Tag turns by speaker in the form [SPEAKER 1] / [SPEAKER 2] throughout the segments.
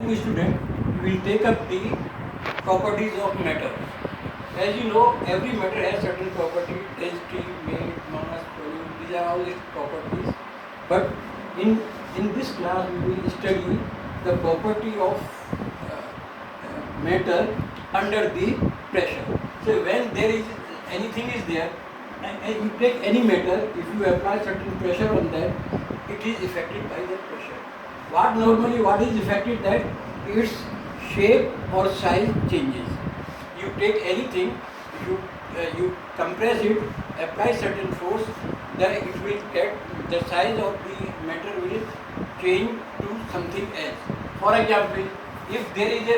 [SPEAKER 1] 2 student will take up the properties of matter. As you know, every matter has certain properties, density, weight, mass, volume, these are all its properties. But in this class we will study the property of matter under the pressure. So when there is anything is there, and you take any matter, if you apply certain pressure on that, it is affected by that pressure. What is affected, that its shape or size changes. You take anything, you compress it, apply certain force, then it will get, the size of the matter will change to something else. For example, if there is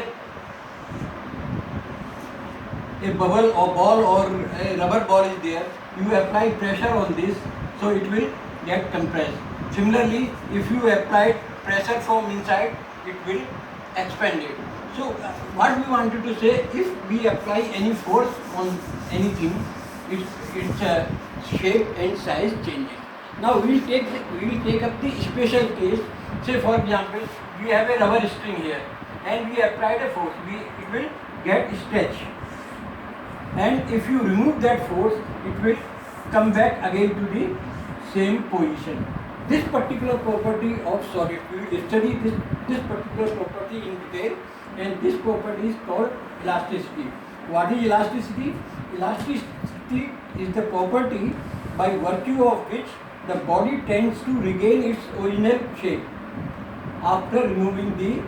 [SPEAKER 1] a bubble or ball or a rubber ball is there, you apply pressure on this, so it will get compressed. Similarly, if you apply pressure from inside, it will expand it. So what we wanted to say, if we apply any force on anything, its shape and size changes. Now we will take up the special case. Say for example, we have a rubber string here, and we applied a force. It will get stretched, and if you remove that force, it will come back again to the same position. This particular property of solid, we will study this particular property in detail, and this property is called elasticity. What is elasticity? Elasticity is the property by virtue of which the body tends to regain its original shape after removing the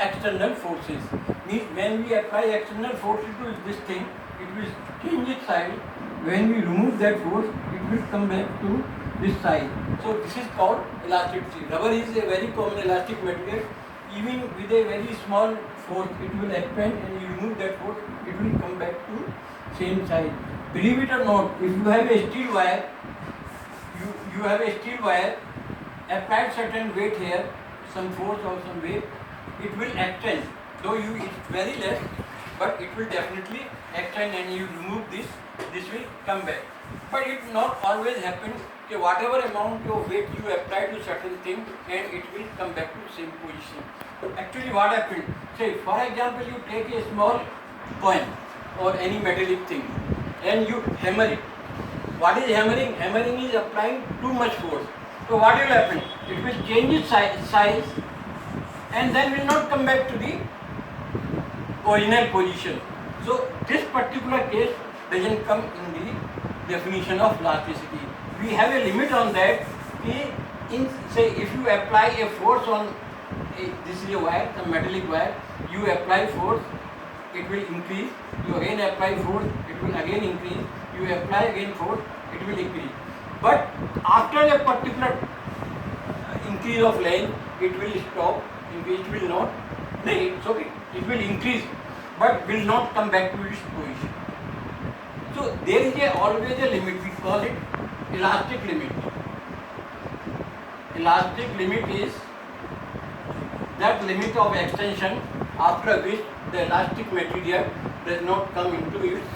[SPEAKER 1] external forces. Means when we apply external forces to this thing, it will change its size. When we remove that force, it will come back to this size. So this is called elasticity. Rubber is a very common elastic material. Even with a very small force, it will expand, and you remove that force, it will come back to same size. Believe it or not, if you have a steel wire, you have a steel wire, apply certain weight here, some force or some weight, it will extend. Though it's very less, but it will definitely extend, and you remove this will come back. But it not always happens. Okay, whatever amount of weight you apply to certain thing, and it will come back to same position. So actually what happened? Say for example, you take a small coin or any metallic thing, and you hammer it. What is hammering? Hammering is applying too much force. So what will happen? It will change its size, and then will not come back to the original position. So this particular case doesn't come in the definition of elasticity. We have a limit on that. Say if you apply a force on this is a wire, the metallic wire, you apply force, it will increase. You again apply force, it will again increase. You apply again force, it will increase. But after a particular increase of length, it will stop. It will not. No, it's okay. It will increase, but will not come back to its position. So there is always a limit. We call it elastic limit. Elastic limit is that limit of extension after which the elastic material does not come into its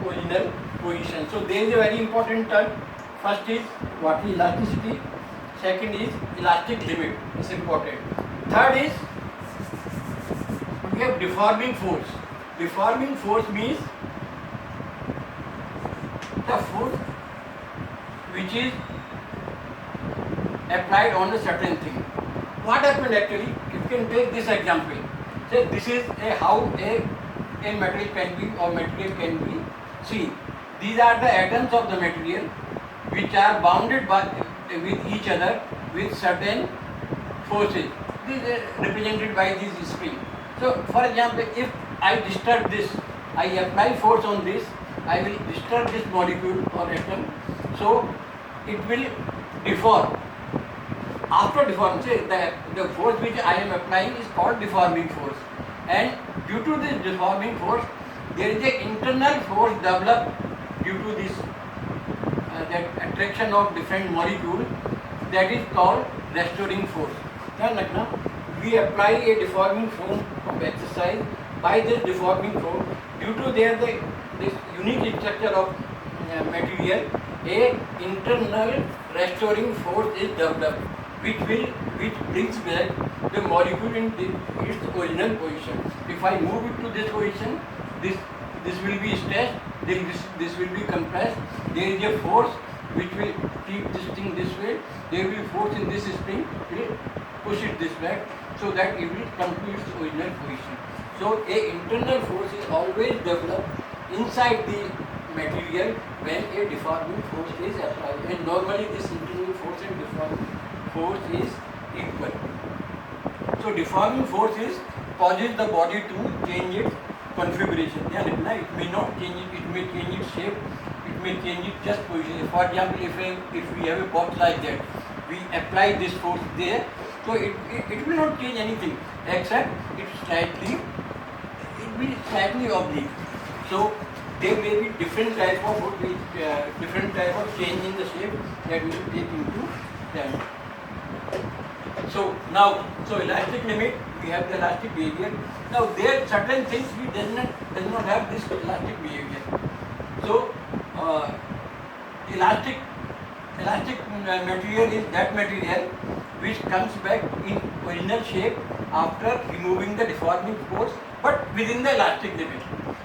[SPEAKER 1] original position. So there is a very important term. First is what is elasticity. Second is elastic limit. It's important. Third is we have deforming force. Deforming force means the force which is applied on a certain thing. What happened actually? You can take this example. Say this is how a material can be seen. These are the atoms of the material which are bounded with each other with certain forces. This is represented by this spring. So for example, if I disturb this, I apply force on this, I will disturb this molecule or atom, so it will deform. After deform, say the force which I am applying is called deforming force, and due to this deforming force, there is an internal force developed due to this that attraction of different molecules, that is called restoring force. We apply a deforming force of exercise. By this deforming force, due to this unique structure of material, a internal restoring force is developed, which brings back the molecule in its original position. If I move it to this position, this will be stressed, then this will be compressed. There is a force which will keep this thing this way. There will be force in this spring, will push it this back, so that it will come to its original position. So a internal force is always developed inside the material when a deforming force is applied, and normally this internal force and deforming force is equal. So deforming force is causes the body to change its configuration. Yeah, it may not change it, it may change its shape, it may change its just position. For example, if we have a box like that, we apply this force there, so it will not change anything except it will be slightly oblique. So there may be different type of change in the shape that we will take into that. So now, elastic limit, we have the elastic behavior. Now there are certain things we does not have this elastic behavior. So elastic material is that material which comes back in original shape after removing the deforming force, but within the elastic limit.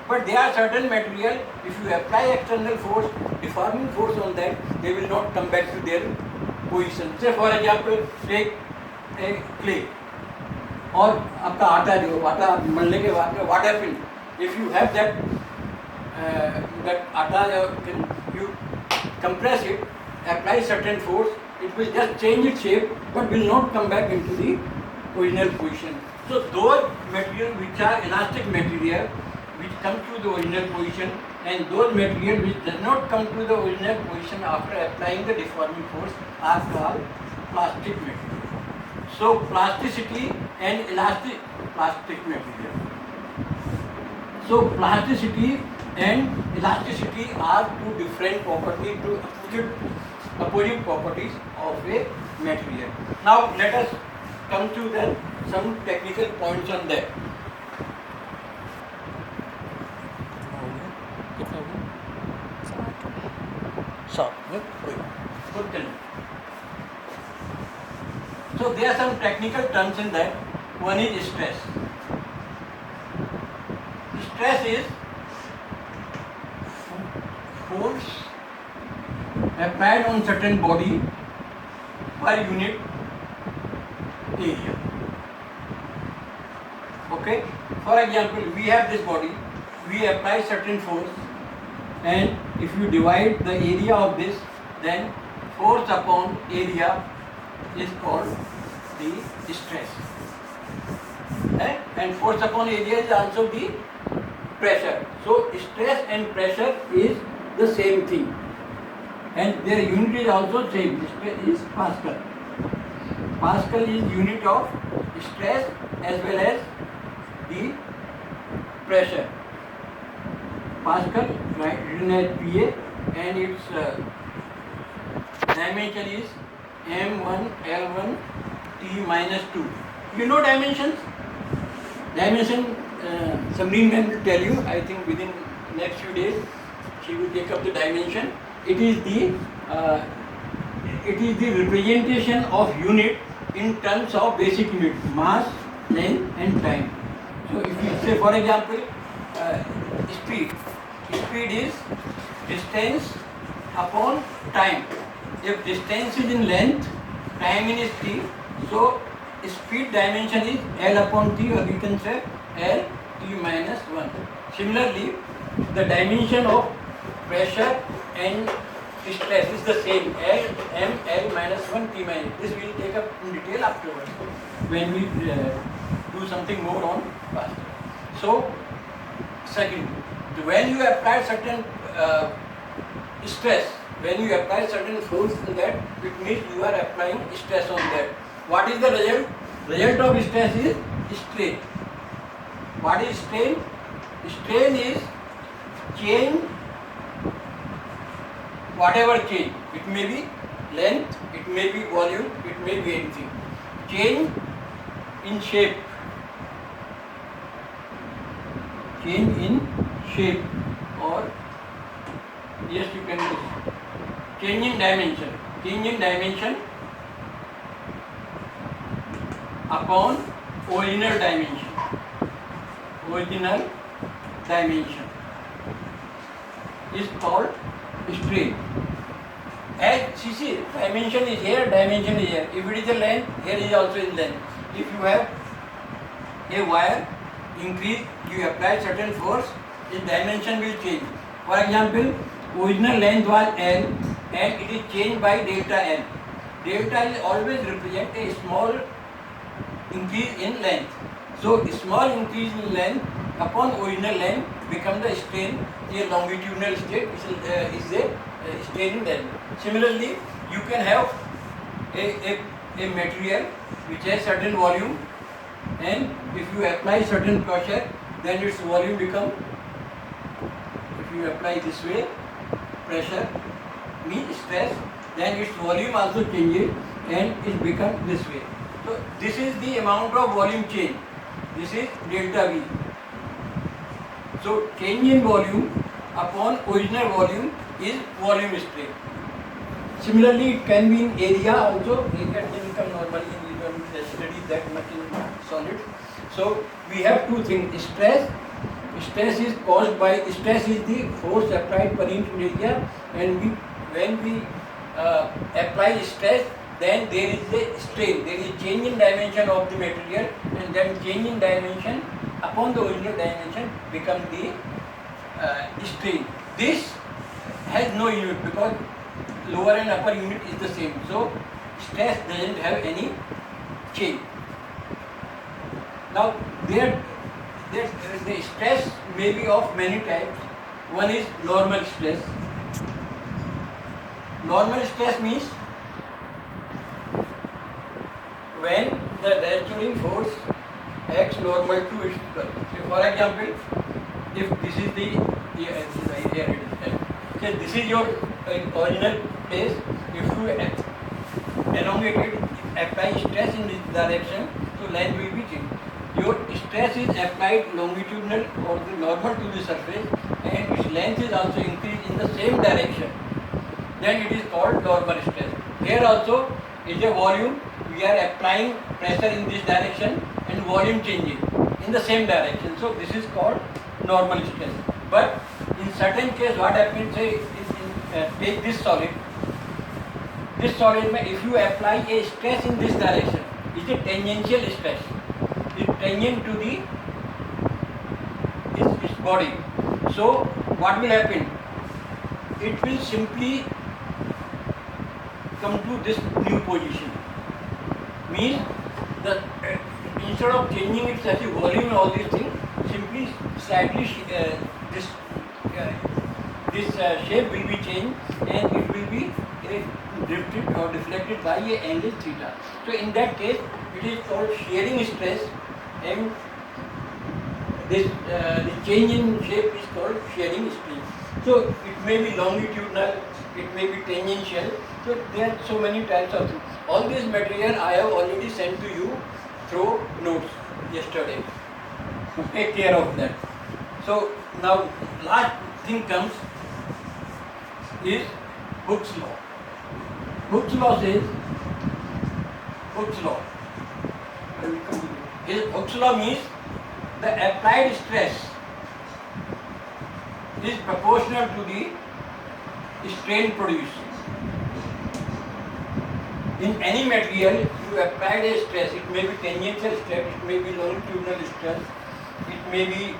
[SPEAKER 1] But there are certain material, if you apply external force, deforming force on that, they will not come back to their position. Say for example, take a clay और आपका आटा जो आटा मलने के बाद में what happen if you have that आटा, you compress it, apply certain force, it will just change its shape but will not come back into the original position. So those material which are elastic material which come to the original position, and those material which does not come to the original position after applying the deforming force are called plastic material. So plasticity and plastic material. So plasticity and elasticity are two different properties, two opposite properties of a material. Now let us come to some technical points on that. So there are some technical terms in that. One is stress. Stress is force applied on certain body per unit area. Okay? For example, we have this body, we apply certain force, and if you divide the area of this, then force upon area is called the stress. And force upon area is also the pressure. So stress and pressure is the same thing, and their unit is also same. Stress is Pascal. Pascal is unit of stress as well as the pressure. Pascal written as PA, and its dimension is M1 L1 T minus 2. You know dimensions? Dimension, Samreen ma'am will tell you, I think within next few days, she will take up the dimension. It is the representation of unit in terms of basic unit, mass, length and time. So if you say for example, speed. Speed is distance upon time. If distance is in length, time is t, so speed dimension is L upon t, or we can say L t minus 1. Similarly, the dimension of pressure and stress is the same, L m L minus 1 t minus. This we will take up in detail afterwards when we do something more on past. So second, when you apply certain stress, when you apply certain force on that, it means you are applying stress on that. What is the result? Result of stress is strain. What is strain? Strain is change, whatever change. It may be length, it may be volume, it may be anything. Change in shape. Change in shape, or yes, you can use change in dimension. Change in dimension upon original dimension. Original dimension is called strain. As see, dimension is here, dimension is here. If it is a length, here is also in length. If you have a wire increase, you apply certain force, its dimension will change. For example, original length was L and it is changed by delta L. Delta is always represent a small increase in length. So small increase in length upon original length becomes the strain, a longitudinal state is a strain in length. Similarly, you can have a material which has certain volume, and if you apply certain pressure, then its volume become, if you apply this way, pressure means stress, then its volume also changes and it becomes this way. So this is the amount of volume change. This is delta V. So change in volume upon original volume is volume strain. Similarly, it can be in area also. Area can become normally in study that much in solid. So we have two things: stress. Stress is caused by, stress is the force applied per unit area, and when we apply stress, then there is a strain. There is a change in dimension of the material, and then change in dimension upon the original dimension becomes the strain. This has no unit because lower and upper unit is the same. So stress doesn't have any change. Now the stress may be of many types. One is normal stress. Normal stress means when the restoring force acts normal to its equal. So for example, if this is the this is your original place, if you elongate it, apply stress in this direction, so length will be changed. Your stress is applied longitudinal or the normal to the surface, and its length is also increased in the same direction. Then it is called normal stress. Here also is a volume. We are applying pressure in this direction and volume changing in the same direction. So this is called normal stress. But in certain case, what happens, say, take this solid. This solid, if you apply a stress in this direction, it is a tangential stress. It is tangent to the its body. So what will happen? It will simply come to this new position. Means the instead of changing its volume and all these things, simply slightly this shape will be changed and it will be drifted or deflected by a angle theta. So in that case, it is called shearing stress, and this the change in shape is called shearing stress. So it may be longitudinal, it may be tangential. So there are so many types of things. All this material I have already sent to you through notes yesterday. So take care of that. So now last thing comes is Hooke's law. Hooke's law says, Hooke's law. Hooke's law means the applied stress is proportional to the strain produced. In any material, you applied a stress, it may be tangential stress, it may be longitudinal stress, it may be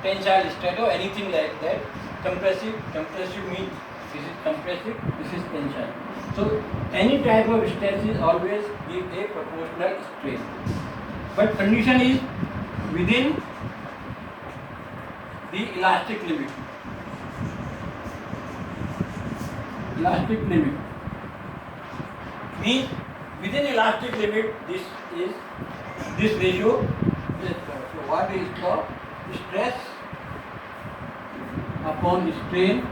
[SPEAKER 1] tensile stress or anything like that. Compressive means this is compressive, this is tensile. So any type of stress is always give a proportional strain. But condition is within the elastic limit. Elastic limit means within elastic limit this ratio is so what is called stress upon strain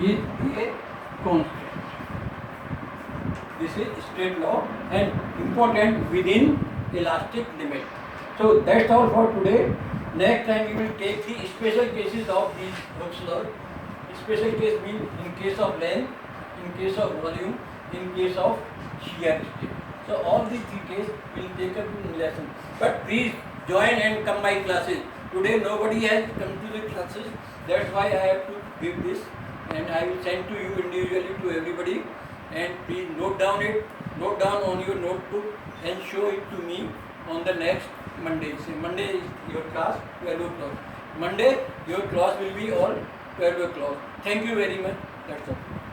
[SPEAKER 1] is a constant. This is straight law and important within elastic limit. So that's all for today. Next time we will take the special cases of these Hooke's law. Special case means in case of length, in case of volume, in case of shear stress. So all these details will take up in lesson. But please join and come my classes. Today nobody has come to the classes. That's why I have to give this, and I will send to you individually to everybody. And please note down it. Note down on your notebook and show it to me on the next Monday. Say Monday is your class 12 o'clock. Monday your class will be all 12 o'clock. Thank you very much. That's all.